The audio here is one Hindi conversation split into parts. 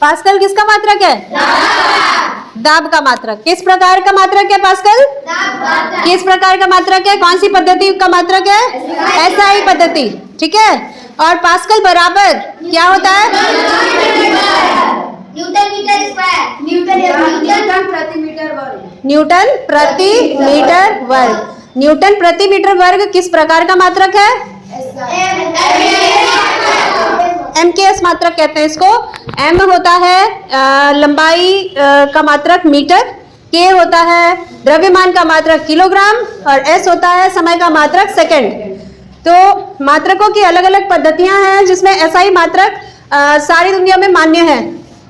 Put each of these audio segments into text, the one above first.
पास्कल किसका मात्रक है? दाब का मात्रक। किस प्रकार का मात्रक है पास्कल? किस प्रकार का मात्रक है? कौन सी पद्धति का मात्रक है? एसआई पद्धति। ठीक है। और पास्कल बराबर क्या होता है? Newton metre square. न्यूटन प्रति मीटर वर्ग। न्यूटन प्रति मीटर वर्ग। न्यूटन प्रति मीटर वर्ग किस प्रकार का मात्रक है? MKS मात्रक कहते हैं इसको। M होता है लंबाई का मात्रक मीटर, K होता है द्रव्यमान का मात्रक किलोग्राम और S होता है समय का मात्रक सेकंड। तो मात्रकों की अलग अलग पद्धतियां हैं जिसमें SI मात्रक सारी दुनिया में मान्य है।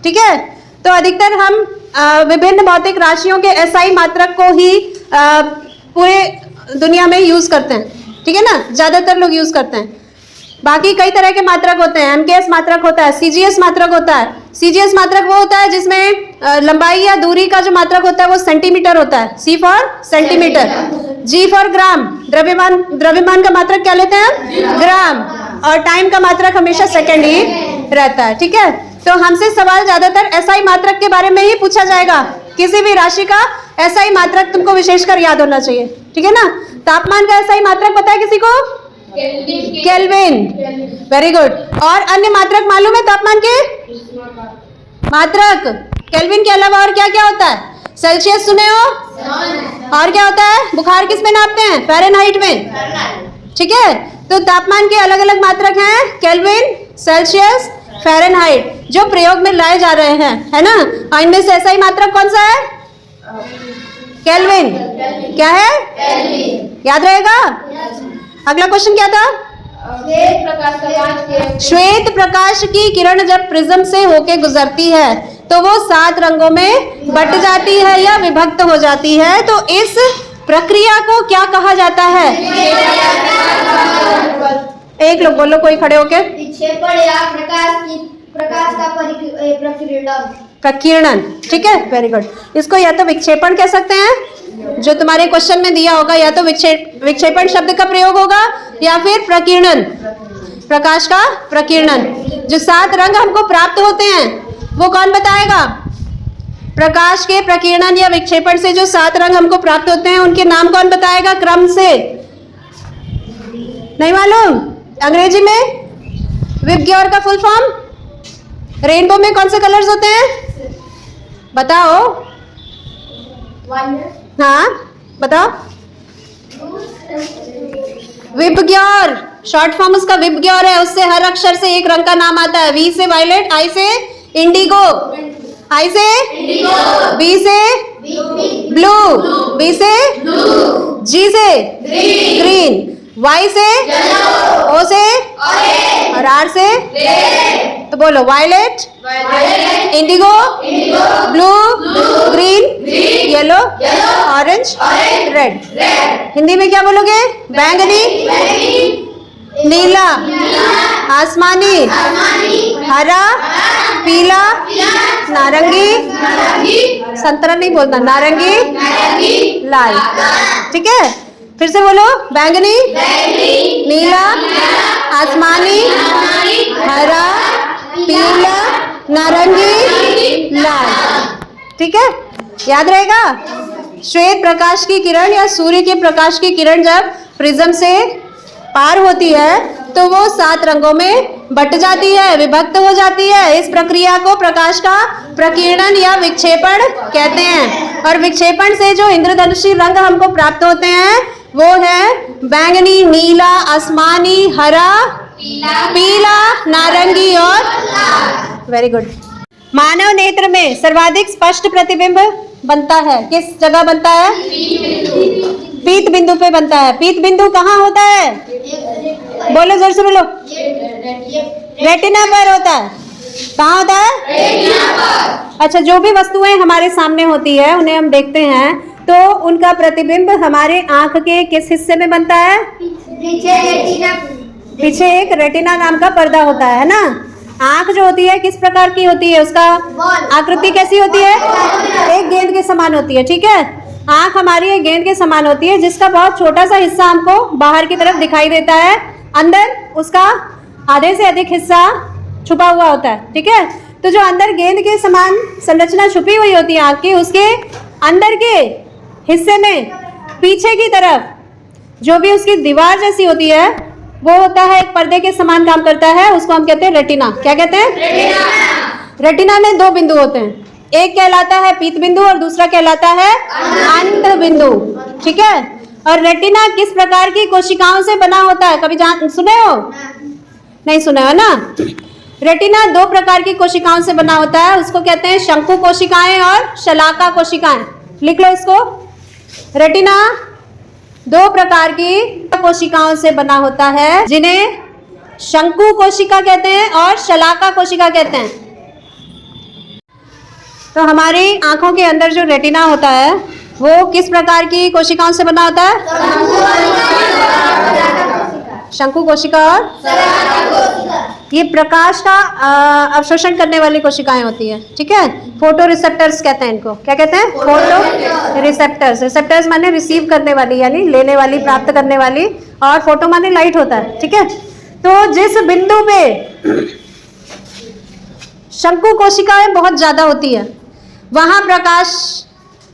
ठीक है। तो अधिकतर हम विभिन्न भौतिक राशियों के SI मात्रक को ही पूरे दुनिया में यूज करते हैं। ठीक है ना, ज्यादातर लोग यूज करते हैं। बाकी कई तरह के मात्रक होते हैं। MKS मात्रक होता है, CGS मात्रक होता है। CGS मात्रक वो होता है जिसमें लंबाई या दूरी का जो मात्रक होता है वो सेंटीमीटर होता है। C for centimetre, G for gram. द्रव्यमान का मात्रक क्या लेते हैं? ग्राम। और टाइम का मात्रक हमेशा सेकंड ही रहता है। ठीक है। तो हमसे सवाल ज्यादातर SI मात्रक के बारे में ही पूछा जाएगा। किसी भी राशि का SI मात्रक तुमको विशेषकर याद होना चाहिए। ठीक है ना। तापमान का SI मात्रक पता है किसी को? केल्विन। Very good. और अन्य मात्रक मालूम है तापमान के? मात्रक केल्विन के अलावा और क्या क्या होता है? सेल्सियस सुने हो? और क्या होता है? बुखार किस में नापते हैं? फ़ारेनहाइट में। ठीक है। तो तापमान के अलग अलग मात्रक हैं, केल्विन, सेल्सियस, फ़ारेनहाइट, जो प्रयोग में लाए जा रहे हैं, है ना। और इनमें से SI मात्रक कौन सा है? केल्विन। क्या है? याद रहेगा? अगला क्वेश्चन क्या था? श्वेत प्रकाश की किरण जब प्रिज्म से होके गुजरती है तो वो 7 रंगों में बट जाती है या विभक्त हो जाती है। तो इस प्रक्रिया को क्या कहा जाता है? एक लोग बोलो, कोई खड़े होके। विक्षेपण या प्रकाश का प्रकीर्णन। प्रकीर्णन। ठीक है, वेरी गुड। इसको या तो विक्षेपण कह सकते हैं, जो तुम्हारे क्वेश्चन में दिया होगा, या तो विक्षेपण शब्द का प्रयोग होगा या फिर प्रकीर्णन, प्रकाश का प्रकीर्णन। जो 7 रंग हमको प्राप्त होते हैं वो कौन बताएगा? प्रकाश के प्रकीर्णन या विक्षेपण से जो 7 रंग हमको प्राप्त होते हैं उनके नाम कौन बताएगा क्रम से? नहीं मालूम? अंग्रेजी में विबग्योर का फुल फॉर्म? रेनबो में कौन से कलर्स होते हैं? बताओ। हाँ बताओ। विबग्योर, शॉर्ट फॉर्म उसका विबग्योर है। उससे हर अक्षर से एक रंग का नाम आता है। V से वायलेट, I से इंडिगो, I से B से ब्लू, B से G से ग्रीन, Y से O से और R से। तो बोलो violet, indigo, blue, green, yellow, orange, red. Hindi में क्या बोलोगे? बैंगनी, नीला, आसमानी, हरा, पीला, नारंगी, संतरा नहीं बोलना, नारंगी, लाल। ठीक है, फिर से बोलो। बैंगनी, नीला, आसमानी, हरा, पीला, नारंगी, लाल। ठीक है, याद रहेगा। श्वेत प्रकाश की किरण या सूर्य के प्रकाश की किरण जब प्रिज्म से पार होती है तो वो 7 रंगों में बट जाती है, विभक्त हो जाती है। इस प्रक्रिया को प्रकाश का प्रकीर्णन या विक्षेपण कहते हैं। और विक्षेपण से जो इंद्रधनुषी रंग हमको प्राप्त होते हैं वो है बैंगनी, नीला, आसमानी, हरा, पीला, नारंगी और वेरी गुड। मानव नेत्र में सर्वाधिक स्पष्ट प्रतिबिंब बनता है किस जगह बनता है? पीत बिंदु पे बनता है। पीत बिंदु कहाँ होता है? बोलो, जोर से बोलो। रेटिना पर होता है। कहाँ होता है? रेटिना पर। अच्छा, जो भी वस्तुएं हमारे सामने होती है उन्हें हम देखते हैं तो उनका प्रतिबिंब हमारे आंख के किस हिस्से में बनता है? पीछे एक रेटिना नाम का पर्दा होता है ना। आंख जो होती है किस प्रकार की होती है? उसका आकृति कैसी होती है? एक गेंद के समान होती है। ठीक है, आंख हमारी एक गेंद के समान होती है जिसका बहुत छोटा सा हिस्सा हमको बाहर की तरफ दिखाई देता है, अंदर उसका आधे से अधिक हिस्सा छुपा हुआ होता है। ठीक है, तो जो अंदर गेंद के समान संरचना छुपी हुई होती है आँख की, उसके अंदर के हिस्से में पीछे की तरफ जो भी उसकी दीवार जैसी होती है वो होता है, एक पर्दे के समान काम करता है, उसको हम कहते हैं रेटिना। क्या कहते हैं? रेटिना। रेटिना में दो बिंदु होते हैं, एक कहलाता है पीत बिंदु और दूसरा कहलाता है अंत बिंदु। ठीक है। और रेटिना किस प्रकार की कोशिकाओं से बना होता है, कभी सुने हो? नहीं सुने हो ना। रेटिना दो प्रकार की कोशिकाओं से बना होता है, उसको कहते हैं शंकु कोशिकाएं और शलाका कोशिकाएं। लिख लो इसको। रेटिना दो प्रकार की कोशिकाओं से बना होता है, जिन्हें शंकु कोशिका कहते हैं और शलाका कोशिका कहते हैं। तो हमारी आंखों के अंदर जो रेटिना होता है वो किस प्रकार की कोशिकाओं से बना होता है? शंकु कोशिका और ये प्रकाश का अवशोषण करने वाली कोशिकाएं होती है। ठीक है। फोटो रिसेप्टर्स कहते हैं इनको। क्या कहते हैं? Photo receptors. रिसेप्टर्स माने रिसीव करने वाली, यानी लेने वाली, प्राप्त करने वाली, और फोटो माने लाइट होता है। ठीक है। तो जिस बिंदु पे शंकु कोशिकाएं बहुत ज्यादा होती है वहां प्रकाश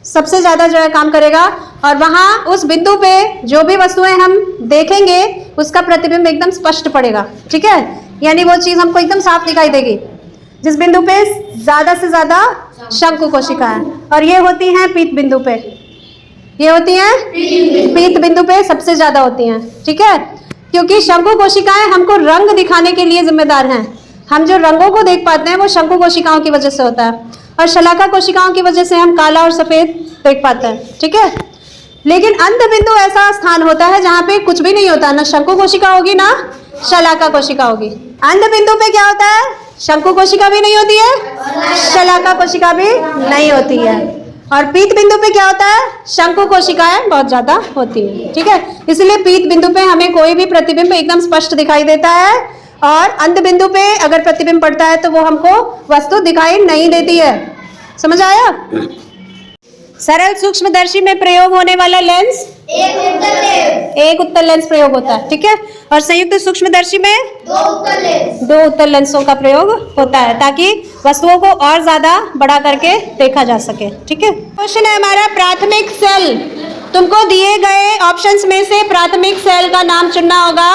सबसे ज्यादा जो है काम करेगा, और वहां उस बिंदु पे जो भी वस्तुएं हम देखेंगे उसका प्रतिबिंब एकदम स्पष्ट पड़ेगा। ठीक है। यानी वो चीज हमको एकदम साफ दिखाई देगी जिस बिंदु पे ज्यादा से ज्यादा शंकु कोशिका है। और ये होती हैं पीत बिंदु पे, ये होती हैं पीत बिंदु पे सबसे ज्यादा होती हैं। ठीक है। क्योंकि शंकु कोशिकाएं हमको रंग दिखाने के लिए जिम्मेदार हैं। हम जो रंगों को देख पाते हैं वो शंकु कोशिकाओं की वजह से होता है, और शलाका कोशिकाओं की वजह से हम काला और सफेद देख पाते हैं। ठीक है। लेकिन अंत बिंदु ऐसा स्थान होता है जहाँ पे कुछ भी नहीं होता, ना शंकु कोशिका होगी ना शलाका कोशिका होगी। अंत बिंदु पे क्या होता है? शंकु कोशिका भी नहीं होती है, शलाका कोशिका भी नहीं होती है। और पीत बिंदु पे क्या होता है? शंकु कोशिकाएं बहुत ज्यादा होती हैं। ठीक है। इसलिए पीत बिंदु पे हमें कोई भी प्रतिबिंब एकदम स्पष्ट दिखाई देता है, और अंत बिंदु पे अगर प्रतिबिंब पड़ता है तो वो हमको वस्तु दिखाई नहीं देती है। समझ आया? सरल सूक्ष्मदर्शी में प्रयोग होने वाला लेंस एक उत्तल लेंस प्रयोग होता है। ठीक है। और संयुक्त सूक्ष्मदर्शी में दो उत्तल लेंसों का प्रयोग होता है, ताकि वस्तुओं को और ज्यादा बड़ा करके देखा जा सके। ठीक है। क्वेश्चन है हमारा प्राथमिक सेल। तुमको दिए गए ऑप्शंस में से प्राथमिक सेल का नाम चुनना होगा।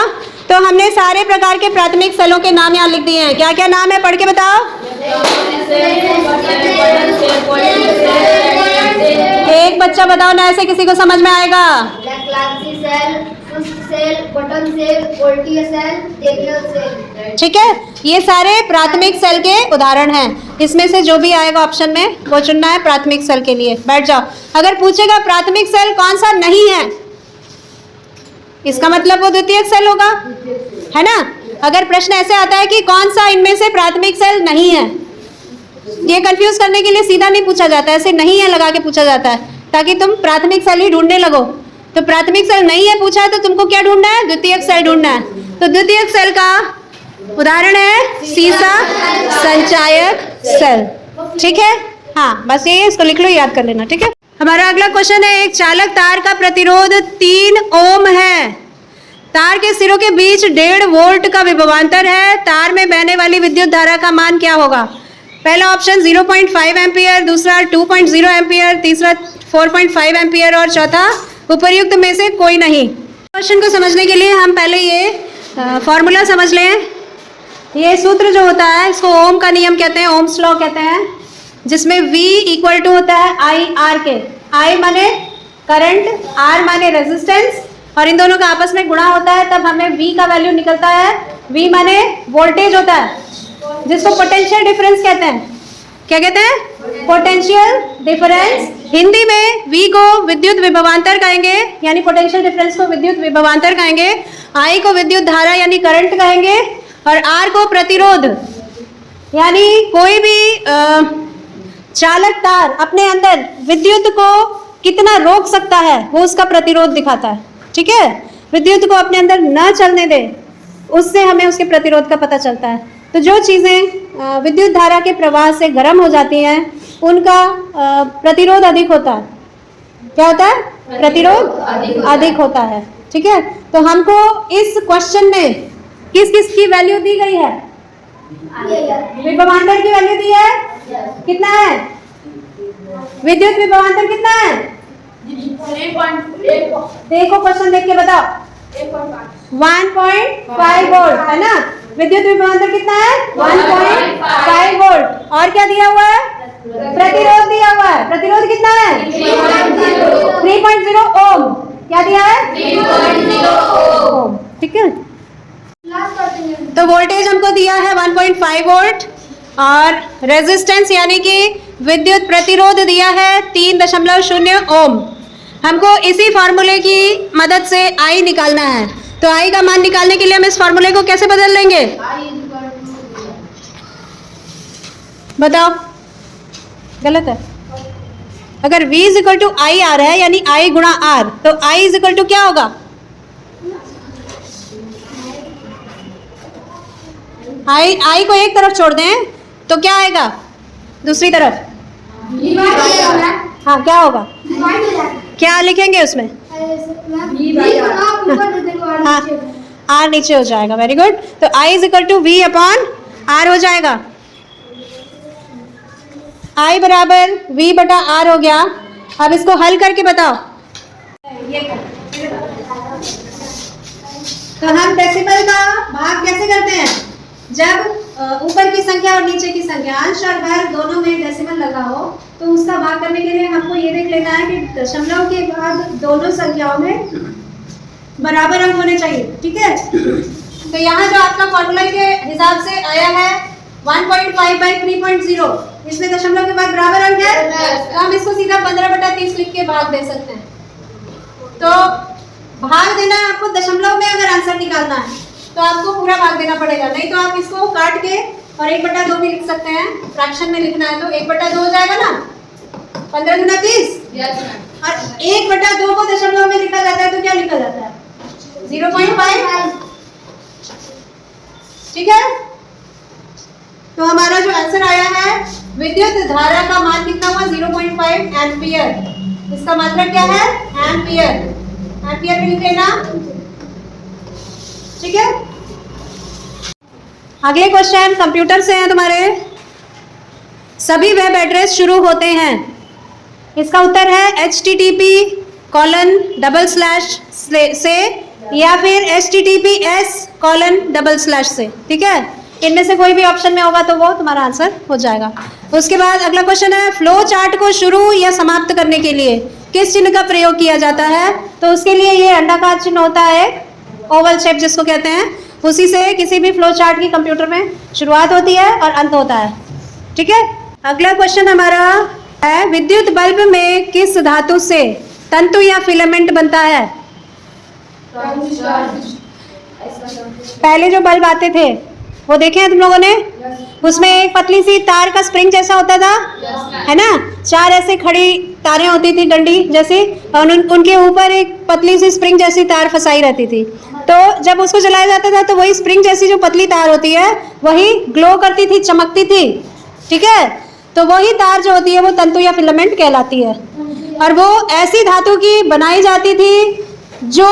तो हमने सारे प्रकार के प्राथमिक सेलों के नाम यहाँ लिख दिए हैं। क्या क्या नाम है, पढ़ के बताओ। एक बच्चा बताओ ना, ऐसे किसी को समझ में आएगा। ठीक है। ये सारे प्राथमिक सेल के उदाहरण हैं। इसमें से जो भी आएगा ऑप्शन में वो चुनना है प्राथमिक सेल के लिए। बैठ जाओ। अगर पूछेगा प्राथमिक सेल कौन सा नहीं है, इसका मतलब वो द्वितीयक सेल होगा, है ना। अगर प्रश्न ऐसे आता है कि कौन सा इनमें से प्राथमिक सेल नहीं है, ये कंफ्यूज करने के लिए सीधा नहीं पूछा जाता है, ऐसे नहीं है लगा के पूछा जाता है ताकि तुम प्राथमिक सेल ही ढूंढने लगो। तो प्राथमिक सेल नहीं है पूछा है तो तुमको क्या ढूंढना है? द्वितीयक सेल ढूंढना है। तो द्वितीयक सेल का उदाहरण है सीसा संचायक सेल। ठीक है। हाँ, बस ये इसको लिख लो, याद कर लेना। ठीक है। हमारा अगला क्वेश्चन है, एक चालक तार का प्रतिरोध 3 ओम है। तार के सिरों के बीच 1.5 वोल्ट का विभवांतर है। तार में बहने वाली विद्युत धारा का मान क्या होगा? पहला ऑप्शन 0.5 एम्पियर, दूसरा 2.0 एम्पियर, तीसरा 4.5 एम्पियर और चौथा उपर्युक्त में से कोई नहीं। क्वेश्चन को समझने के लिए हम पहले ये फॉर्मूला समझ लें। ये सूत्र जो होता है इसको ओम का नियम कहते हैं, ओम्स लॉ कहते हैं, जिसमें V इक्वल टू होता है IR के। I माने करंट, R माने रेजिस्टेंस, और इन दोनों का आपस में गुणा होता है तब हमें V का वैल्यू निकलता है। V माने वोल्टेज होता है, जिसको पोटेंशियल डिफरेंस कहते हैं। क्या कहते हैं? Potential difference. हिंदी में V को विद्युत विभवांतर कहेंगे, यानी पोटेंशियल डिफरेंस को विद्युत विभवांतर कहेंगे। I को विद्युत धारा यानी करंट कहेंगे, और R को प्रतिरोध, यानी कोई भी चालक तार अपने अंदर विद्युत को कितना रोक सकता है वो उसका प्रतिरोध दिखाता है। ठीक है। विद्युत को अपने अंदर न चलने दे, उससे हमें उसके प्रतिरोध का पता चलता है। तो जो चीज़ें विद्युत धारा के प्रवाह से गर्म हो जाती हैं उनका प्रतिरोध अधिक होता है। क्या होता है? प्रतिरोध अधिक होता है। ठीक है। तो हमको इस क्वेश्चन में किस किस की वैल्यू दी गई है? विभवांतर की वैल्यू दी है, कितना है? विद्युत विभवांतर कितना है? देखो क्वेश्चन देख के बताओ। 1.5 वोल्ट है ना। विद्युत विभवांतर कितना है? 1.5 वोल्ट। और क्या दिया हुआ है? प्रतिरोध दिया हुआ है। प्रतिरोध कितना है? 3.0 ओम। क्या दिया है? 3.0 ओम। ठीक है, तो वोल्टेज हमको दिया है 1.5 वोल्ट और रेजिस्टेंस यानी कि विद्युत प्रतिरोध दिया है 3.0 ओम। हमको इसी फार्मूले की मदद से आई निकालना है। तो आई का मान निकालने के लिए हम इस फार्मूले को कैसे बदल लेंगे? बताओ, गलत है। अगर V = I आ रहा है यानी I गुणा R, तो I = क्या होगा? I को एक तरफ छोड़ दें तो क्या आएगा दूसरी तरफ? हाँ, क्या होगा? क्या लिखेंगे उसमें? हाँ, R नीचे हो जाएगा। Very good. तो I = V/R हो जाएगा। I बराबर V/R हो गया। अब इसको हल करके बताओ। तो हम डेसिमल का भाग कैसे करते हैं? जब ऊपर की संख्या और नीचे की संख्या, अंश और हर दोनों में डेसिमल लगा हो, तो उसका भाग करने के लिए हमको ये देख लेना है कि दशमलव के बाद दोनों संख्याओं में बराबर अंक होने चाहिए। ठीक है, तो यहाँ जो आपका फॉर्मूला के हिसाब से आया है 1.5/3.0, इसमें दशमलव के बाद बराबर अंक है, तो हम इसको सीधा 15/30 लिख के भाग दे सकते हैं। तो भाग देना है आपको दशमलव में। अगर आंसर निकालना है तो आपको पूरा भाग देना पड़ेगा, नहीं तो आप इसको काट के और 1/2 भी लिख सकते हैं। फ्रैक्शन में लिखना है तो 1/2 हो जाएगा ना, 15 गुना 30। और 1/2 को दशमलव में लिखा जाता है तो क्या लिखा जाता है? 0.5। ठीक है, तो हमारा जो आंसर आया है, विद्युत धारा का मान कितना हुआ? 0.5 एम्पियर। इसका मतलब क्या है? एम्पियर। एम्पियर में लिख लेना। ठीक है, अगले क्वेश्चन कंप्यूटर से हैं तुम्हारे। सभी वेब एड्रेस शुरू होते हैं, इसका उत्तर है http:// से या फिर https:// से। ठीक है, इनमें से कोई भी ऑप्शन में होगा तो वो तुम्हारा आंसर हो जाएगा। उसके बाद अगला क्वेश्चन है, फ्लो चार्ट को शुरू या समाप्त करने के लिए किस चिन्ह का प्रयोग किया जाता है? तो उसके लिए ये अंडाकार चिन्ह होता है, ओवल शेप जिसको कहते हैं, उसी से किसी भी फ्लो चार्ट की कंप्यूटर में शुरुआत होती है और अंत होता है। ठीक है, अगला क्वेश्चन हमारा है, विद्युत बल्ब में किस धातु से तंतु या फिलामेंट बनता है? पहले जो बल्ब आते थे वो देखे हैं तुम लोगों ने? उसमें एक पतली सी तार का स्प्रिंग जैसा होता था, है ना? 4 ऐसे खड़ी तारें होती थी डंडी जैसी, और उनके ऊपर एक पतली सी स्प्रिंग जैसी तार फंसाई रहती थी। तो जब उसको जलाया जाता था तो वही स्प्रिंग जैसी जो पतली तार होती है वही ग्लो करती थी, चमकती थी। ठीक है, तो वही तार जो होती है वो तंतु या फिलामेंट कहलाती है। और वो ऐसी धातु की बनाई जाती थी जो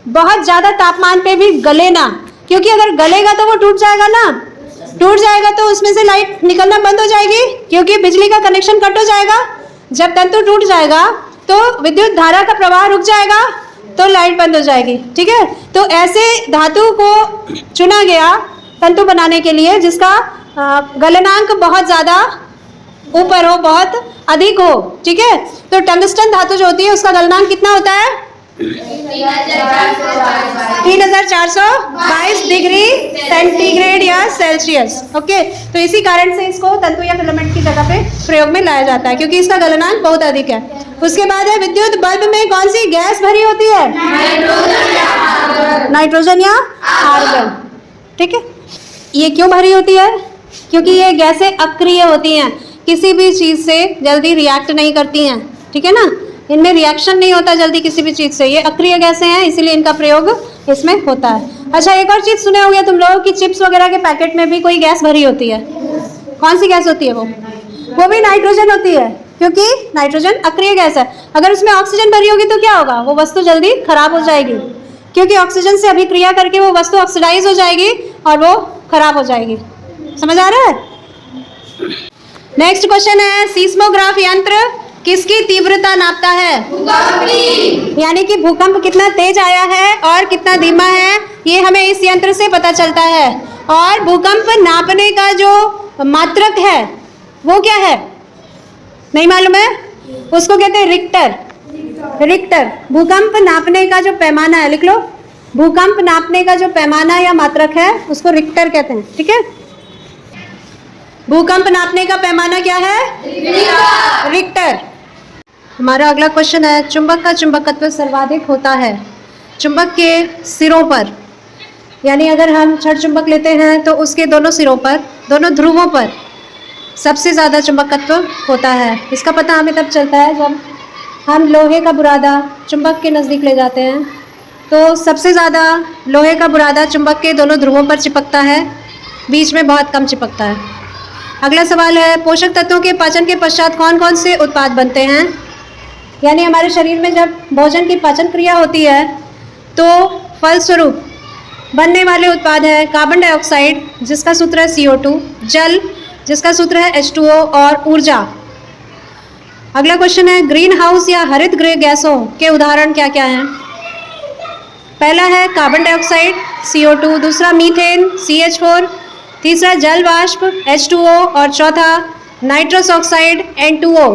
बहुत ज़्यादा तापमान पे भी गले ना, क्योंकि अगर गलेगा तो वो टूट जाएगा ना, टूट जाएगा तो उसमें से लाइट निकलना बंद हो जाएगी, क्योंकि बिजली का कनेक्शन कट हो जाएगा। जब तंतु टूट जाएगा तो विद्युत धारा का प्रवाह रुक जाएगा, तो लाइट बंद हो जाएगी। ठीक है, तो ऐसे धातु को चुना गया तंतु बनाने के लिए जिसका गलनांक बहुत ज़्यादा ऊपर हो, बहुत अधिक हो। ठीक है, तो टंगस्टन धातु जो होती है उसका गलनांक कितना होता है? 3422 डिग्री सेंटीग्रेड या सेल्सियस। ओके, तो इसी कारण से इसको तंतु या फिलामेंट की जगह पे प्रयोग में लाया जाता है, क्योंकि इसका गलनांक बहुत अधिक है। उसके बाद है, विद्युत बल्ब में कौन सी गैस भरी होती है? नाइट्रोजन या आर्गन। ठीक है, ये क्यों भरी होती है? क्योंकि ये गैसें अक्रिय होती हैं, किसी भी चीज़ से जल्दी रिएक्ट नहीं करती हैं। ठीक है ना, इनमें रिएक्शन नहीं होता जल्दी किसी भी चीज़ से, ये अक्रिय गैसें हैं, इसीलिए इनका प्रयोग इसमें होता है। अच्छा, एक और चीज़ सुने होंगे तुम लोग कि चिप्स वगैरह के पैकेट में भी कोई गैस भरी होती है। कौन सी गैस होती है वो भी नाइट्रोजन होती है, क्योंकि नाइट्रोजन अक्रिय गैस है। अगर उसमें ऑक्सीजन भरी होगी तो क्या होगा? वो वस्तु जल्दी खराब हो जाएगी, क्योंकि ऑक्सीजन से अभिक्रिया करके वो वस्तु ऑक्सीडाइज हो जाएगी और वो खराब हो जाएगी। समझ आ रहा है? नेक्स्ट क्वेश्चन है, सीस्मोग्राफ यंत्र किसकी तीव्रता नापता है? यानी कि भूकंप कितना तेज आया है और कितना धीमा है, ये हमें इस यंत्र से पता चलता है। और भूकंप नापने का जो मात्रक है वो क्या है, नहीं मालूम है? उसको कहते हैं रिक्टर। रिक्टर भूकंप नापने का जो पैमाना है, लिख लो, भूकंप नापने का जो पैमाना या मात्रक है उसको रिक्टर कहते हैं। ठीक है, भूकंप नापने का पैमाना क्या है? रिक्टर। हमारा अगला क्वेश्चन है, चुंबक का चुंबकत्व सर्वाधिक होता है चुंबक के सिरों पर, यानी अगर हम छड़ चुंबक लेते हैं तो उसके दोनों सिरों पर, दोनों ध्रुवों पर सबसे ज़्यादा चुंबकत्व होता है। इसका पता हमें तब चलता है जब हम लोहे का बुरादा चुंबक के नज़दीक ले जाते हैं, तो सबसे ज़्यादा लोहे का बुरादा चुंबक के दोनों ध्रुवों पर चिपकता है, बीच में बहुत कम चिपकता है। अगला सवाल है, पोषक तत्वों के पाचन के पश्चात कौन कौन से उत्पाद बनते हैं? यानी हमारे शरीर में जब भोजन की पाचन क्रिया होती है तो फलस्वरूप बनने वाले उत्पाद हैं कार्बन डाइऑक्साइड जिसका सूत्र है CO2, जल जिसका सूत्र है H2O और ऊर्जा। अगला क्वेश्चन है, ग्रीन हाउस या हरित गृह गैसों के उदाहरण क्या क्या हैं? पहला है कार्बन डाइऑक्साइड CO2, दूसरा मीथेन CH4, तीसरा जल वाष्प H2O और चौथा नाइट्रस ऑक्साइड N2O।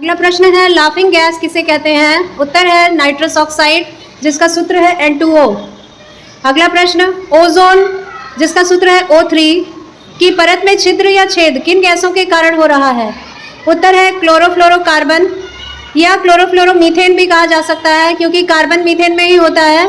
अगला प्रश्न है, लाफिंग गैस किसे कहते हैं? उत्तर है नाइट्रस ऑक्साइड जिसका सूत्र है N2O। अगला प्रश्न, ओजोन जिसका सूत्र है O3 की परत में छिद्र या छेद किन गैसों के कारण हो रहा है? उत्तर है क्लोरोफ्लोरोकार्बन या क्लोरोफ्लोरोमीथेन भी कहा जा सकता है, क्योंकि कार्बन मीथेन में ही होता है।